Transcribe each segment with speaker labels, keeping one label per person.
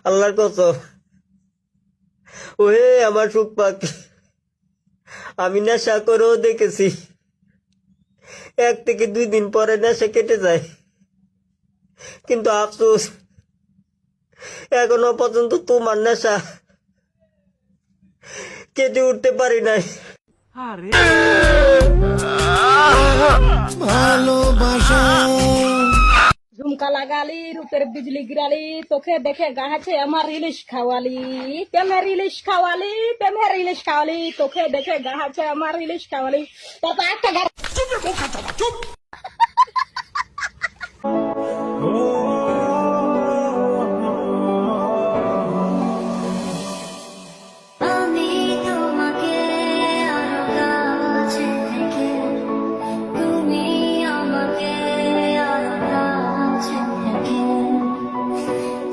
Speaker 1: আল্লাহর কসম, ওহে আমার সুখ পাখি, আমি নেশা করেও দেখেছি 1 থেকে 2 দিন পরে নেশা কেটে যায়, কিন্তু আফসোস এখনো পর্যন্ত তোমার নেশা কেটে উঠতে পারি নাই।
Speaker 2: ভালোবাসা
Speaker 3: ঝুমকা লাগালি, রূপের বিজলি গিরালি, তোকে দেখে গাছে আমার ইলিশ খাওয়ালি, প্রেমের ইলিশ খাওয়ালি, প্রেমের ইলিশ খাওয়ালি, তোকে দেখে গাছে আমার ইলিশ খাওয়ালি। তারপর একটা
Speaker 4: আমি তোমাকে আরো কাছে থেকে, তুমি আমাকে আরো কাছে থেকে,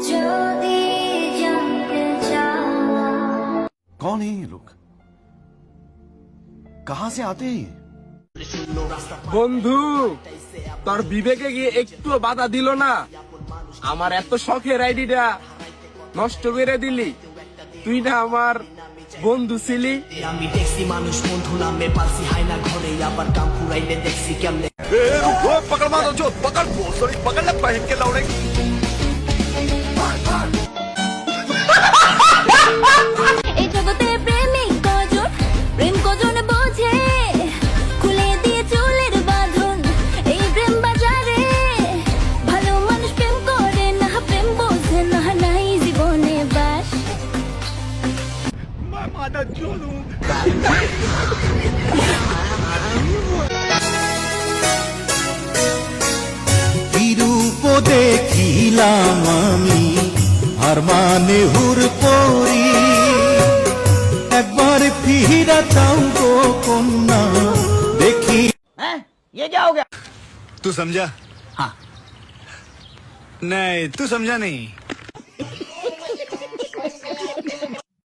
Speaker 4: যদি জানতে চাও।
Speaker 2: कौन है ये लोग? कहां से आते हैं ये?
Speaker 5: বন্ধু, তোর বিবেকে গিয়ে একটু বাধা দিল না? আমার এত শখের আইডিটা নষ্ট করে দিলি। তুই না আমার বন্ধু ছিলি।
Speaker 6: আমি দেখছি মানুষ বন্ধু নামে পালছি হাই না ঘরে, আবার কাম ফুরাইলে দেখছি কেমনে।
Speaker 2: पकड़ मारो जो पकड़ सॉरी पकड़ ले पहन के लौड़े।
Speaker 4: এই জগতে প্রেমিক কজন, প্রেম কজন বোঝে, খুলে দিয়ে চুলের বাঁধন এই প্রেম বাজারে। ভালো মানুষ প্রেম করে না, প্রেম বোঝে না, নাই জীবনে বাস।
Speaker 7: বিরূপ দেখিলাম আমি আর মানে হুর পরি, একবার ফিরা চাও গো কন্যা দেখি।
Speaker 2: तू समझा? हाँ नहीं तू समझा नहीं।